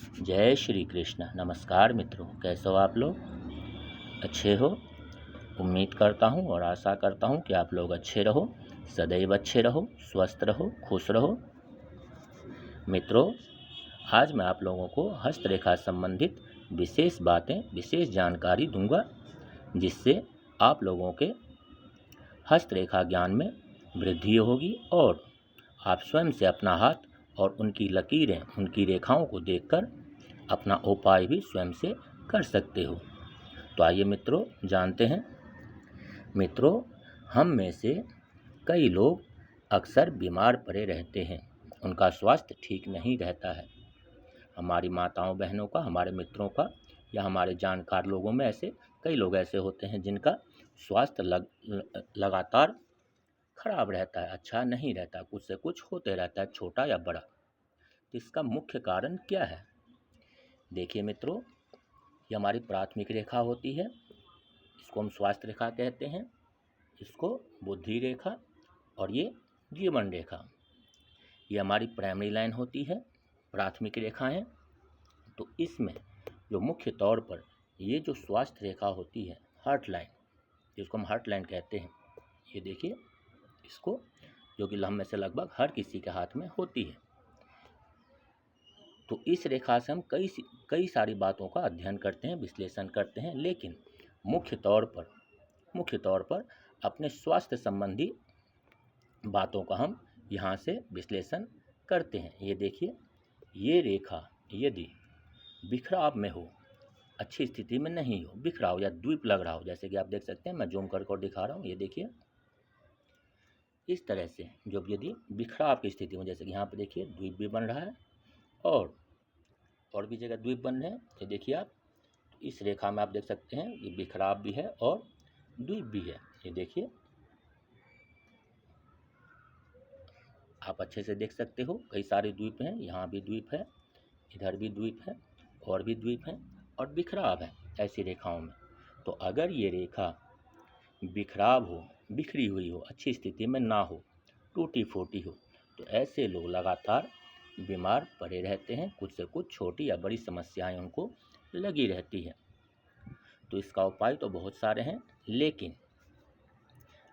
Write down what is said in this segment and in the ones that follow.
जय श्री कृष्ण। नमस्कार मित्रों, कैसे हो आप लोग? अच्छे हो? उम्मीद करता हूँ और आशा करता हूँ कि आप लोग अच्छे रहो, सदैव अच्छे रहो, स्वस्थ रहो, खुश रहो। मित्रों, आज मैं आप लोगों को हस्तरेखा संबंधित विशेष बातें, विशेष जानकारी दूंगा, जिससे आप लोगों के हस्तरेखा ज्ञान में वृद्धि होगी और आप स्वयं से अपना हाथ और उनकी लकीरें, उनकी रेखाओं को देखकर अपना उपाय भी स्वयं से कर सकते हो। तो आइए मित्रों, जानते हैं। मित्रों, हम में से कई लोग अक्सर बीमार पड़े रहते हैं, उनका स्वास्थ्य ठीक नहीं रहता है। हमारी माताओं बहनों का, हमारे मित्रों का या हमारे जानकार लोगों में ऐसे कई लोग ऐसे होते हैं जिनका स्वास्थ्य लगातार खराब रहता है, अच्छा नहीं रहता, कुछ से कुछ होते रहता है, छोटा या बड़ा। तो इसका मुख्य कारण क्या है? देखिए मित्रों, ये हमारी प्राथमिक रेखा होती है, इसको हम स्वास्थ्य रेखा कहते हैं, इसको बुद्धि रेखा और ये जीवन रेखा, ये हमारी प्राइमरी लाइन होती है, प्राथमिक रेखाएं। तो इसमें जो मुख्य तौर पर ये जो स्वास्थ्य रेखा होती है, हार्ट लाइन, जिसको हम हार्ट लाइन कहते हैं, ये देखिए इसको, जो कि हम में से लगभग हर किसी के हाथ में होती है। तो इस रेखा से हम कई सारी बातों का अध्ययन करते हैं, विश्लेषण करते हैं, लेकिन मुख्य तौर पर अपने स्वास्थ्य संबंधी बातों का हम यहाँ से विश्लेषण करते हैं। ये देखिए, ये रेखा यदि बिखराव में हो, अच्छी स्थिति में नहीं हो, बिखराव या द्वीप लग रहा हो, जैसे कि आप देख सकते हैं, मैं जूम करके और दिखा रहा हूँ, ये देखिए इस तरह से, जो यदि बिखराव की स्थिति में, जैसे कि यहाँ पे देखिए द्वीप भी बन रहा है और भी जगह द्वीप बन रहे हैं, ये देखिए आप इस रेखा में आप देख सकते हैं, ये बिखराव भी है और द्वीप भी है। ये देखिए आप अच्छे से देख सकते हो, कई सारे द्वीप हैं, यहाँ भी द्वीप है, इधर भी द्वीप है और भी द्वीप है और बिखराव है ऐसी रेखाओं में। तो अगर ये रेखा बिखराव हो, बिखरी हुई हो, अच्छी स्थिति में ना हो, टूटी फूटी हो, तो ऐसे लोग लगातार बीमार पड़े रहते हैं, कुछ से कुछ छोटी या बड़ी समस्याएं उनको लगी रहती है। तो इसका उपाय तो बहुत सारे हैं, लेकिन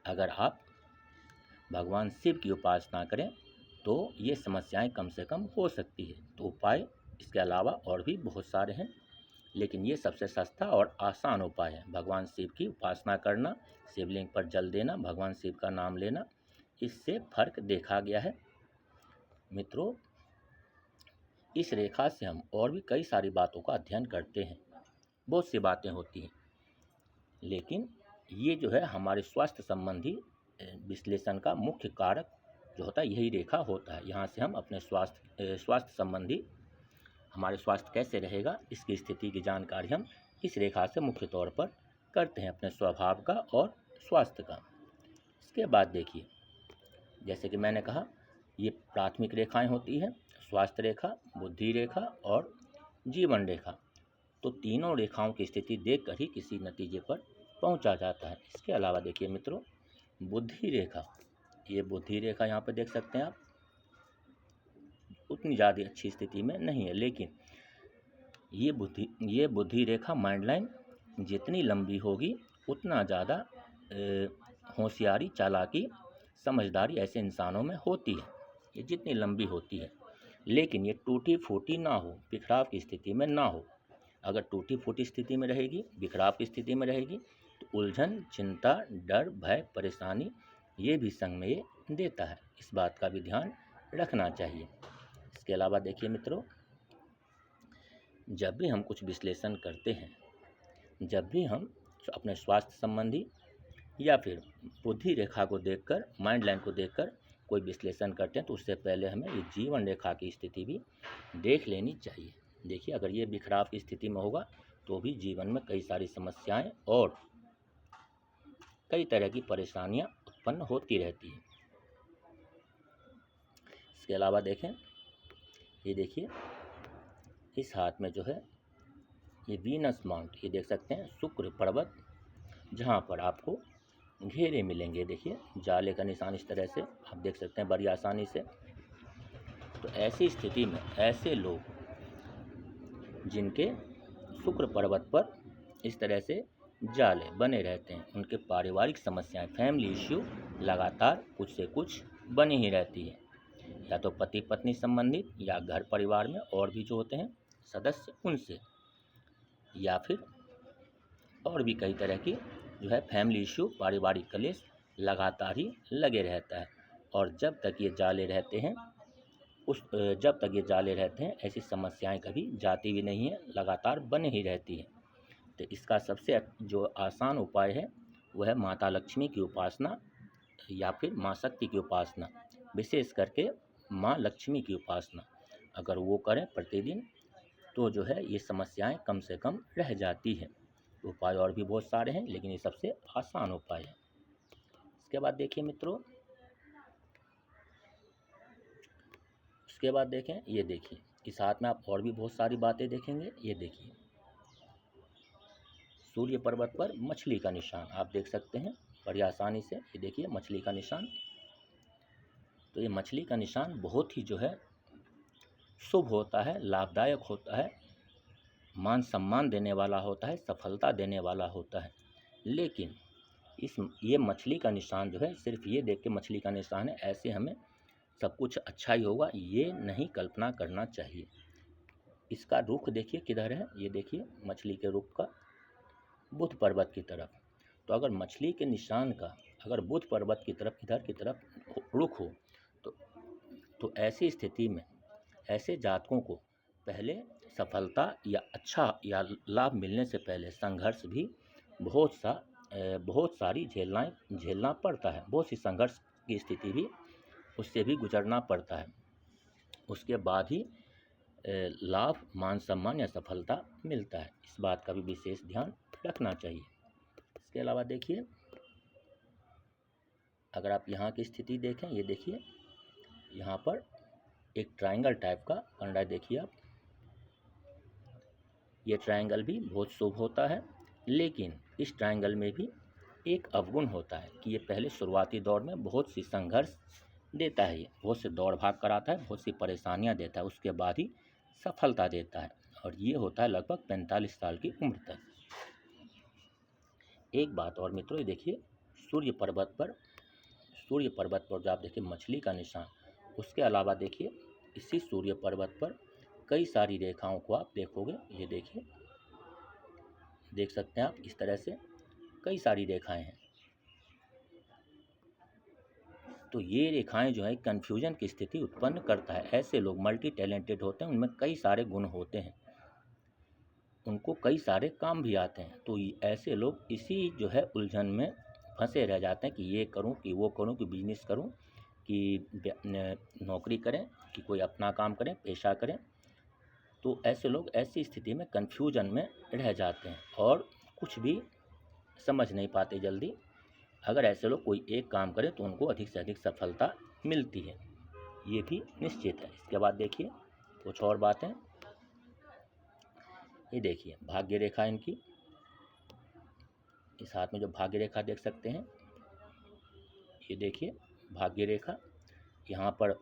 अगर आप भगवान शिव की उपासना करें तो ये समस्याएं कम से कम हो सकती है। तो उपाय इसके अलावा और भी बहुत सारे हैं, लेकिन ये सबसे सस्ता और आसान उपाय है। भगवान शिव की उपासना करना, शिवलिंग पर जल देना, भगवान शिव का नाम लेना, इससे फर्क देखा गया है। मित्रों, इस रेखा से हम और भी कई सारी बातों का अध्ययन करते हैं, बहुत सी बातें होती हैं, लेकिन ये जो है हमारे स्वास्थ्य संबंधी विश्लेषण का मुख्य कारक जो होता है, यही रेखा होता है। यहाँ से हम अपने स्वास्थ्य संबंधी, हमारे स्वास्थ्य कैसे रहेगा, इसकी स्थिति की जानकारी हम इस रेखा से मुख्य तौर पर करते हैं, अपने स्वभाव का और स्वास्थ्य का। इसके बाद देखिए, जैसे कि मैंने कहा, ये प्राथमिक रेखाएं होती हैं, स्वास्थ्य रेखा, बुद्धि रेखा और जीवन रेखा। तो तीनों रेखाओं की स्थिति देखकर ही किसी नतीजे पर पहुंचा जाता है। इसके अलावा देखिए मित्रों, बुद्धि रेखा, ये बुद्धि रेखा यहाँ पे देख सकते हैं आप, उतनी ज़्यादा अच्छी स्थिति में नहीं है, लेकिन ये बुद्धि रेखा, माइंड लाइन जितनी लंबी होगी उतना ज़्यादा होशियारी, चालाकी, समझदारी ऐसे इंसानों में होती है, ये जितनी लंबी होती है। लेकिन ये टूटी फूटी ना हो, बिखराव की स्थिति में ना हो। अगर टूटी फूटी स्थिति में रहेगी, बिखराव की स्थिति में रहेगी, तो उलझन, चिंता, डर, भय, परेशानी ये भी संग में ये देता है। इस बात का भी ध्यान रखना चाहिए। इसके अलावा देखिए मित्रों, जब भी हम कुछ विश्लेषण करते हैं, जब भी हम अपने स्वास्थ्य संबंधी या फिर बुद्धि रेखा को देखकर, माइंड लाइन को देखकर कोई विश्लेषण करते हैं, तो उससे पहले हमें ये जीवन रेखा की स्थिति भी देख लेनी चाहिए। देखिए, अगर ये बिखराव की स्थिति में होगा तो भी जीवन में कई सारी समस्याएं और कई तरह की परेशानियां उत्पन्न होती रहती हैं। इसके अलावा देखें, ये देखिए इस हाथ में जो है ये वीनस माउंट, ये देख सकते हैं शुक्र पर्वत, जहाँ पर आपको घेरे मिलेंगे। देखिए जाले का निशान इस तरह से आप देख सकते हैं बड़ी आसानी से। तो ऐसी स्थिति में ऐसे लोग जिनके शुक्र पर्वत पर इस तरह से जाले बने रहते हैं, उनके पारिवारिक समस्याएं, फैमिली इश्यू लगातार कुछ से कुछ बनी ही रहती है, या तो पति पत्नी संबंधित, या घर परिवार में और भी जो होते हैं सदस्य उनसे, या फिर और भी कई तरह की जो है फैमिली इश्यू, पारिवारिक कलेश लगातार ही लगे रहता है। और जब तक ये जाले रहते हैं जब तक ये जाले रहते हैं ऐसी समस्याएं कभी जाती भी नहीं है, लगातार बनी ही रहती है। तो इसका सबसे जो आसान उपाय है वह है माता लक्ष्मी की उपासना या फिर माँ शक्ति की उपासना, विशेष करके माँ लक्ष्मी की उपासना अगर वो करें प्रतिदिन तो जो है ये समस्याएं कम से कम रह जाती है। उपाय और भी बहुत सारे हैं लेकिन ये सबसे आसान उपाय है। इसके बाद देखिए मित्रों, उसके बाद देखें, ये देखिए इस हाथ में आप और भी बहुत सारी बातें देखेंगे। ये देखिए सूर्य पर्वत पर मछली का निशान आप देख सकते हैं बड़ी आसानी से। ये देखिए मछली का निशान, तो ये मछली का निशान बहुत ही जो है शुभ होता है, लाभदायक होता है, मान सम्मान देने वाला होता है, सफलता देने वाला होता है। लेकिन ये मछली का निशान जो है सिर्फ ये देख के मछली का निशान है ऐसे हमें सब कुछ अच्छा ही होगा ये नहीं कल्पना करना चाहिए। इसका रुख देखिए किधर है, ये देखिए मछली के रुख का बुध पर्वत की तरफ। तो अगर मछली के निशान का अगर बुध पर्वत की तरफ इधर की तरफ रुख हो तो ऐसी स्थिति में ऐसे जातकों को पहले सफलता या अच्छा या लाभ मिलने से पहले संघर्ष भी बहुत सारी झेलना पड़ता है, बहुत सी संघर्ष की स्थिति भी उससे भी गुजरना पड़ता है। उसके बाद ही लाभ, मान सम्मान या सफलता मिलता है। इस बात का भी विशेष ध्यान रखना चाहिए। इसके अलावा देखिए अगर आप यहाँ की स्थिति देखें, ये देखिए यहाँ पर एक ट्रायंगल टाइप का बन रहा है, देखिए आप ये ट्रायंगल भी बहुत शुभ होता है। लेकिन इस ट्रायंगल में भी एक अवगुण होता है कि ये पहले शुरुआती दौर में बहुत सी संघर्ष देता है, ये बहुत से दौड़ भाग कराता है, बहुत सी परेशानियां देता है, उसके बाद ही सफलता देता है। और ये होता है लगभग 45 साल की उम्र तक। एक बात और मित्रों, ये देखिए सूर्य पर्वत पर जो आप देखिए मछली का निशान, उसके अलावा देखिए इसी सूर्य पर्वत पर कई सारी रेखाओं को आप देखोगे। ये देखिए देख सकते हैं आप इस तरह से कई सारी रेखाएं हैं। तो ये रेखाएं जो है कन्फ्यूजन की स्थिति उत्पन्न करता है। ऐसे लोग मल्टी टैलेंटेड होते हैं, उनमें कई सारे गुण होते हैं, उनको कई सारे काम भी आते हैं। तो ऐसे लोग इसी जो है उलझन में फंसे रह जाते हैं कि ये करूं कि वो करूं कि बिजनेस करूं कि नौकरी करें कि कोई अपना काम करें, पेशा करें। तो ऐसे लोग ऐसी स्थिति में कन्फ्यूजन में रह जाते हैं और कुछ भी समझ नहीं पाते जल्दी। अगर ऐसे लोग कोई एक काम करें तो उनको अधिक से अधिक सफलता मिलती है, ये भी निश्चित है। इसके बाद देखिए कुछ और बातें, ये देखिए भाग्य रेखा इनकी, इस हाथ में जो भाग्य रेखा देख सकते हैं, ये देखिए भाग्य रेखा यहाँ पर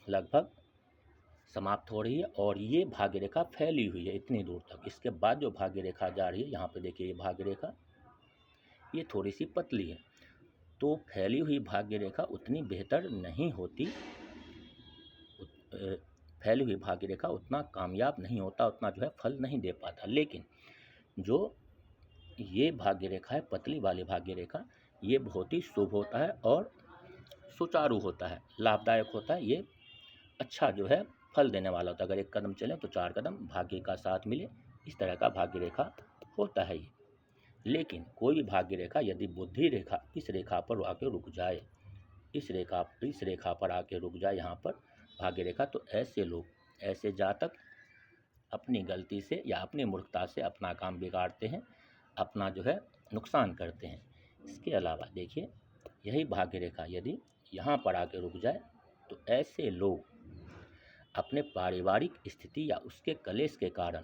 लगभग समाप्त हो रही है और ये भाग्य रेखा फैली हुई है इतनी दूर तक। इसके बाद जो भाग्य रेखा जा रही है, यहाँ पे देखिए ये भाग्य रेखा ये थोड़ी सी पतली है। तो फैली हुई भाग्य रेखा उतनी बेहतर नहीं होती, फैली हुई भाग्य रेखा उतना कामयाब नहीं होता, उतना जो है फल नहीं दे पाता। लेकिन जो ये भाग्य रेखा है, पतली वाली भाग्य रेखा, ये बहुत ही शुभ होता है और सुचारू होता है, लाभदायक होता है। ये अच्छा जो है फल देने वाला होता है। अगर एक कदम चले तो 4 कदम भाग्य का साथ मिले, इस तरह का भाग्य रेखा होता है ये। लेकिन कोई भी भाग्य रेखा यदि बुद्धि रेखा इस रेखा पर आके रुक जाए, इस रेखा पर आके रुक जाए यहाँ पर भाग्य रेखा, तो ऐसे लोग, ऐसे जातक अपनी गलती से या अपनी मूर्खता से अपना काम बिगाड़ते हैं, अपना जो है नुकसान करते हैं। इसके अलावा देखिए यही भाग्य रेखा यदि यहाँ पर आके रुक जाए तो ऐसे लोग अपने पारिवारिक स्थिति या उसके कलेश के कारण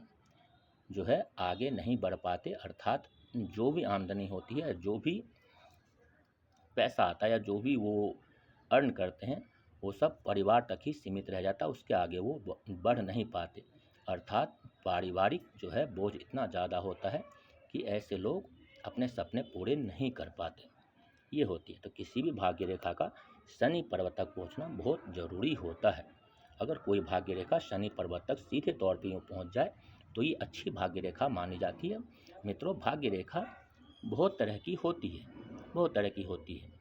जो है आगे नहीं बढ़ पाते। अर्थात जो भी आमदनी होती है, जो भी पैसा आता है या जो भी वो अर्न करते हैं, वो सब परिवार तक ही सीमित रह जाता है, उसके आगे वो बढ़ नहीं पाते। अर्थात पारिवारिक जो है बोझ इतना ज़्यादा होता है कि ऐसे लोग अपने सपने पूरे नहीं कर पाते, ये होती है। तो किसी भी भाग्य रेखा का शनि पर्वत तक पहुँचना बहुत ज़रूरी होता है। अगर कोई भाग्य रेखा शनि पर्वत तक सीधे तौर पे यूँ पहुँच जाए तो ये अच्छी भाग्य रेखा मानी जाती है। मित्रों, भाग्य रेखा बहुत तरह की होती है, बहुत तरह की होती है,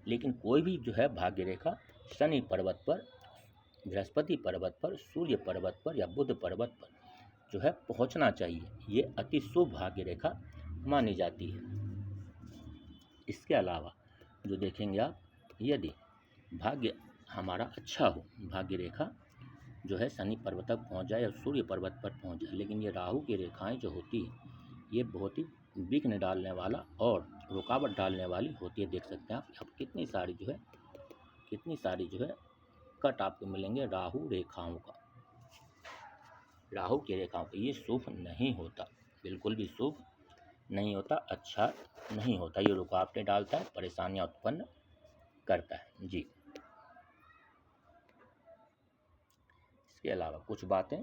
लेकिन कोई भी जो है भाग्य रेखा शनि पर्वत पर, बृहस्पति पर्वत पर, सूर्य पर्वत पर या बुध पर्वत पर जो है पहुंचना चाहिए। ये अति शुभ भाग्य रेखा मानी जाती है। इसके अलावा जो देखेंगे आप, यदि भाग्य हमारा अच्छा हो, भाग्य रेखा जो है शनि पर्वत तक पहुँच जाए या सूर्य पर्वत पर पहुँच जाए, लेकिन ये राहु की रेखाएं जो होती है ये बहुत ही विघ्न डालने वाला और रुकावट डालने वाली होती है। देख सकते हैं आप कितनी सारी जो है कट आपको मिलेंगे राहु रेखाओं का, राहु की रेखाओं का। ये शुभ नहीं होता, बिल्कुल भी शुभ नहीं होता, अच्छा नहीं होता। ये रुकावटें डालता है, परेशानियां उत्पन्न करता है जी। इसके अलावा कुछ बातें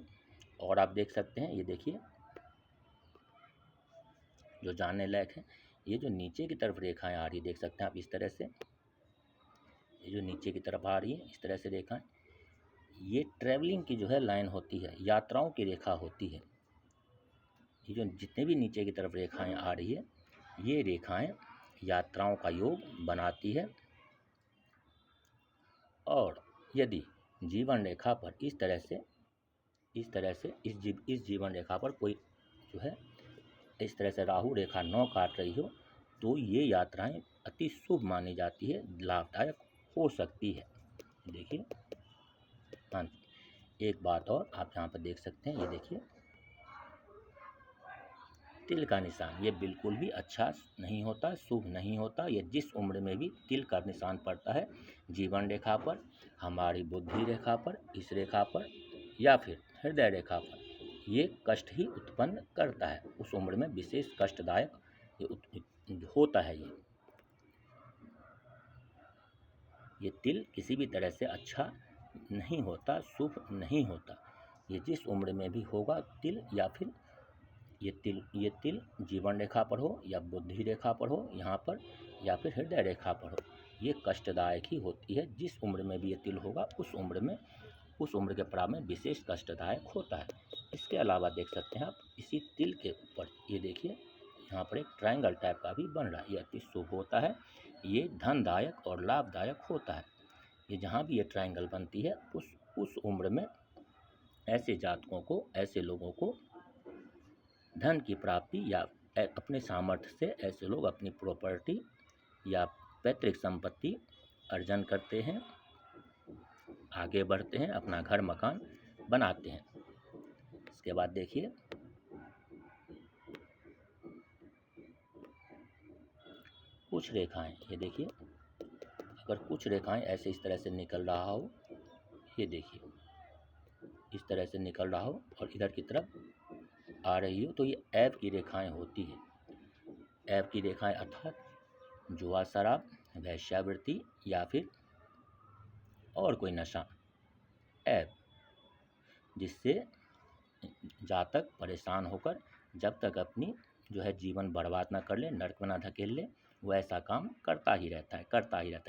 और आप देख सकते हैं, ये देखिए जो जानने लायक है, ये जो नीचे की तरफ रेखाएं आ रही है, देख सकते हैं आप इस तरह से, ये जो नीचे की तरफ आ रही है इस तरह से रेखाएं, ये ट्रैवलिंग की जो है लाइन होती है, यात्राओं की रेखा होती है। ये जो जितने भी नीचे की तरफ रेखाएं आ रही है, ये रेखाएं यात्राओं का योग बनाती है। और यदि जीवन रेखा पर इस तरह से इस जीवन रेखा पर कोई जो है इस तरह से राहु रेखा नौ काट रही हो, तो ये यात्राएं अति शुभ मानी जाती है, लाभदायक हो सकती है। देखिए, हाँ, एक बात और आप यहाँ पर देख सकते हैं, ये देखिए तिल का निशान, ये बिल्कुल भी अच्छा नहीं होता, शुभ नहीं होता। ये जिस उम्र में भी तिल का निशान पड़ता है, जीवन रेखा पर, हमारी बुद्धि रेखा पर, इस रेखा पर या फिर हृदय रेखा पर, ये कष्ट ही उत्पन्न करता है। उस उम्र में विशेष कष्टदायक होता है। ये तिल किसी भी तरह से अच्छा नहीं होता, शुभ नहीं होता। ये जिस उम्र में भी होगा तिल, या फिर ये तिल जीवन रेखा पर हो या बुद्धि रेखा पर हो यहाँ पर, या फिर हृदय रेखा पर हो, ये कष्टदायक ही होती है। जिस उम्र में भी ये तिल होगा उस उम्र के पड़ाव में विशेष कष्टदायक होता है। इसके अलावा देख सकते हैं आप, इसी तिल के ऊपर ये देखिए यहाँ पर एक ट्रायंगल टाइप का भी बन रहा है, ये अति शुभ होता है, ये धनदायक और लाभदायक होता है। ये जहाँ भी ये ट्रायंगल बनती है उस उम्र में ऐसे जातकों को, ऐसे लोगों को धन की प्राप्ति या अपने सामर्थ्य से ऐसे लोग अपनी प्रॉपर्टी या पैतृक संपत्ति अर्जन करते हैं, आगे बढ़ते हैं, अपना घर मकान बनाते हैं। इसके बाद देखिए कुछ रेखाएं, ये देखिए अगर कुछ रेखाएं ऐसे इस तरह से निकल रहा हो, ये देखिए इस तरह से निकल रहा हो और इधर की तरफ आ रही हो, तो ये ऐब की रेखाएं होती है। ऐब की रेखाएं अर्थात जुआ, शराब, वेश्यावृत्ति या फिर और कोई नशा, ऐब, जिससे जातक परेशान होकर जब तक अपनी जो है जीवन बर्बाद ना कर ले, नर्क में ना धकेल ले, वो ऐसा काम करता ही रहता है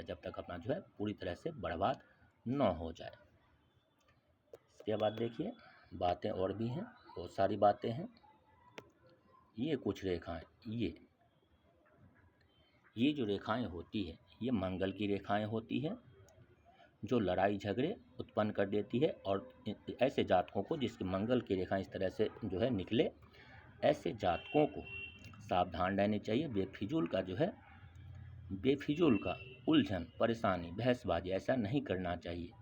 जब तक अपना जो है पूरी तरह से बर्बाद न हो जाए। इसके बाद देखिए बातें और भी हैं, बहुत सारी बातें हैं। ये कुछ रेखाएं, ये जो रेखाएं होती है ये मंगल की रेखाएं होती हैं, जो लड़ाई झगड़े उत्पन्न कर देती है। और ऐसे जातकों को जिसके मंगल की रेखाएं इस तरह से जो है निकले, ऐसे जातकों को सावधान रहनी चाहिए। बेफिजूल का उलझन, परेशानी, बहसबाजी ऐसा नहीं करना चाहिए,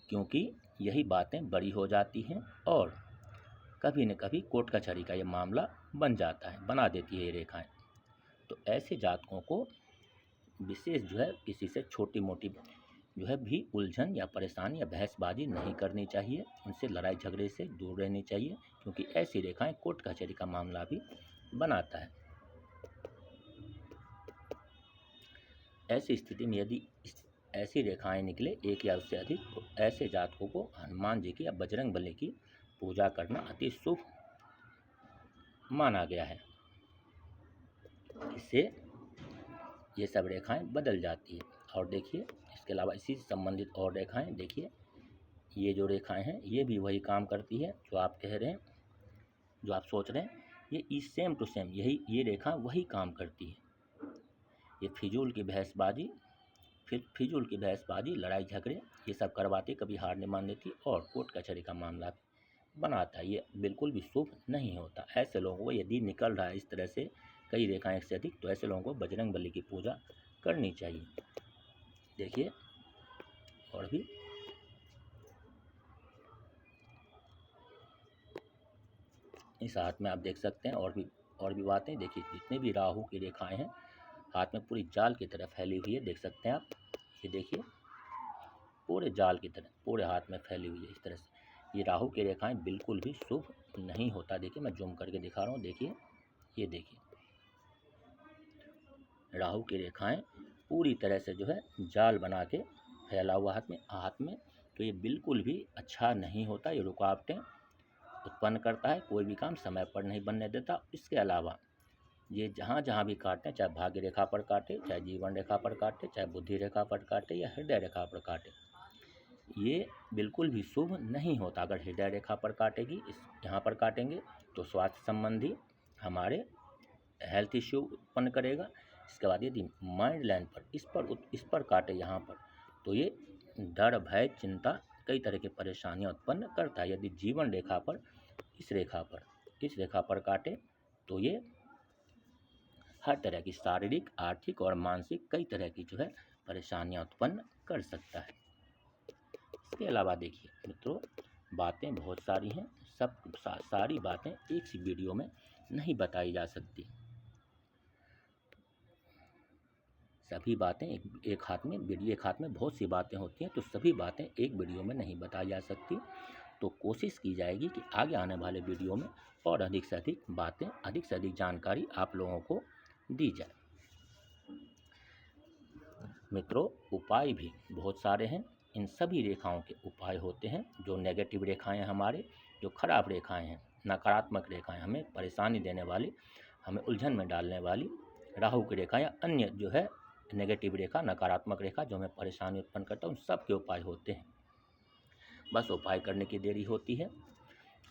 क्योंकि यही बातें बड़ी हो जाती हैं और कभी न कभी कोर्ट कचहरी का ये मामला बना देती है ये रेखाएं। तो ऐसे जातकों को विशेष जो है किसी से छोटी मोटी जो है भी उलझन या परेशानी या बहसबाजी नहीं करनी चाहिए, उनसे लड़ाई झगड़े से दूर रहनी चाहिए, क्योंकि ऐसी रेखाएं कोर्ट कचहरी का मामला भी बनाता है। ऐसी स्थिति में यदि ऐसी रेखाएं निकले एक या उससे अधिक, तो ऐसे जातकों को हनुमान जी की या बजरंग बली की पूजा करना अति शुभ माना गया है। इससे ये सब रेखाएं बदल जाती है। और देखिए इसके अलावा इसी से संबंधित और रेखाएं देखिए, ये जो रेखाएं हैं ये भी वही काम करती है जो आप कह रहे हैं, जो आप सोच रहे हैं। ये सेम टू सेम यही ये रेखा वही काम करती है। ये फिजूल की बहसबाजी, लड़ाई झगड़े ये सब करवाती, कभी हार नहीं मान देती और कोर्ट कचहरी का मामला बनाता है। ये बिल्कुल भी शुभ नहीं होता। ऐसे लोगों को यदि निकल रहा है इस तरह से कई रेखाएं एक से अधिक, तो ऐसे लोगों को बजरंग बली की पूजा करनी चाहिए। देखिए और भी इस हाथ में आप देख सकते हैं और भी बातें। देखिए जितने भी राहु की रेखाएं हैं हाथ में पूरी जाल की तरह फैली हुई है, देख सकते हैं आप। ये देखिए पूरे जाल की तरह पूरे हाथ में फैली हुई है इस तरह से। ये राहु की रेखाएं बिल्कुल भी शुभ नहीं होता। देखिए मैं जूम करके दिखा रहा हूँ, देखिए ये देखिए राहु की रेखाएं पूरी तरह से जो है जाल बना के फैला हुआ हाथ में। तो ये बिल्कुल भी अच्छा नहीं होता। ये रुकावटें उत्पन्न करता है, कोई भी काम समय पर नहीं बनने देता। इसके अलावा ये जहाँ भी काटें, चाहे भाग्य रेखा पर काटे, चाहे जीवन रेखा पर काटे, चाहे बुद्धि रेखा पर काटे या हृदय रेखा पर काटे, ये बिल्कुल भी शुभ नहीं होता। अगर हृदय रेखा पर काटेगी, यहाँ पर काटेंगे तो स्वास्थ्य संबंधी हमारे हेल्थ इश्यू उत्पन्न करेगा। इसके बाद यदि माइंड लाइन पर इस पर काटे यहाँ पर, तो ये डर भय चिंता कई तरह की परेशानियाँ उत्पन्न करता है। यदि जीवन रेखा पर इस रेखा पर काटे तो ये हर तरह की शारीरिक, आर्थिक और मानसिक कई तरह की जो है परेशानियाँ उत्पन्न कर सकता है। इसके अलावा देखिए मित्रों, बातें बहुत सारी हैं, सारी बातें एक सी वीडियो में नहीं बताई जा सकती। सभी बातें एक हाथ में बहुत सी बातें होती हैं, तो सभी बातें एक वीडियो में नहीं बताई जा सकती। तो कोशिश की जाएगी कि आगे आने वाले वीडियो में और अधिक से अधिक बातें, अधिक से अधिक जानकारी आप लोगों को दी जाए। मित्रों उपाय भी बहुत सारे हैं। इन सभी रेखाओं के उपाय होते हैं। जो नेगेटिव रेखाएं हमारे, जो खराब रेखाएं हैं, नकारात्मक रेखाएं, हमें परेशानी देने वाली, हमें उलझन में डालने वाली राहु की रेखा या अन्य जो है नेगेटिव रेखा, नकारात्मक रेखा जो हमें परेशानी उत्पन्न करता है, उन सब के उपाय होते हैं। बस उपाय करने की देरी होती है।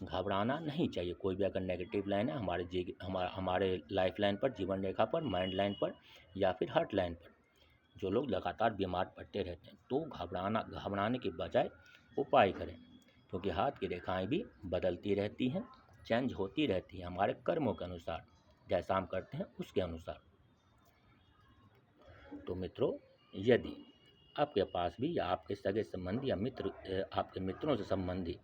घबराना नहीं चाहिए। कोई भी अगर नेगेटिव लाइन है हमारे लाइफ लाइन पर, जीवन रेखा पर, माइंड लाइन पर या फिर हार्ट लाइन पर, जो लोग लगातार बीमार पड़ते रहते हैं, तो घबराने के बजाय उपाय करें। क्योंकि हाथ की रेखाएं भी बदलती रहती हैं, चेंज होती रहती हैं हमारे कर्मों के अनुसार, जैसा हम करते हैं उसके अनुसार। तो मित्रों यदि आपके पास भी या आपके सगे संबंधी या आपके मित्रों से संबंधी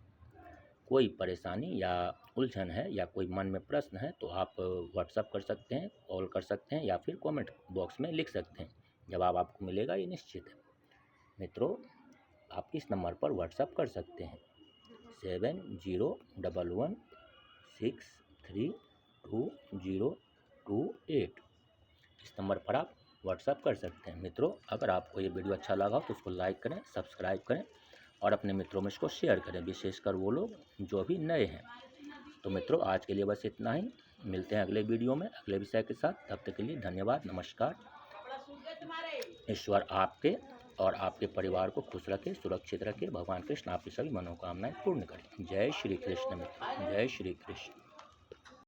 कोई परेशानी या उलझन है या कोई मन में प्रश्न है, तो आप व्हाट्सएप कर सकते हैं, कॉल कर सकते हैं या फिर कमेंट बॉक्स में लिख सकते हैं। जवाब आपको मिलेगा, ये निश्चित है। मित्रों आप इस नंबर पर व्हाट्सएप कर सकते हैं 7011632028। इस नंबर पर आप व्हाट्सएप कर सकते हैं। मित्रों अगर आपको ये वीडियो अच्छा लगा तो उसको लाइक करें, सब्सक्राइब करें और अपने मित्रों में इसको शेयर करें, विशेषकर वो लोग जो भी नए हैं। तो मित्रों आज के लिए बस इतना ही। मिलते हैं अगले वीडियो में अगले विषय के साथ। तब तक के लिए धन्यवाद, नमस्कार। ईश्वर आपके और आपके परिवार को खुश रखे, सुरक्षित रखे। भगवान कृष्ण आपकी सभी मनोकामनाएं पूर्ण करें। जय श्री कृष्ण मित्र, जय श्री कृष्ण।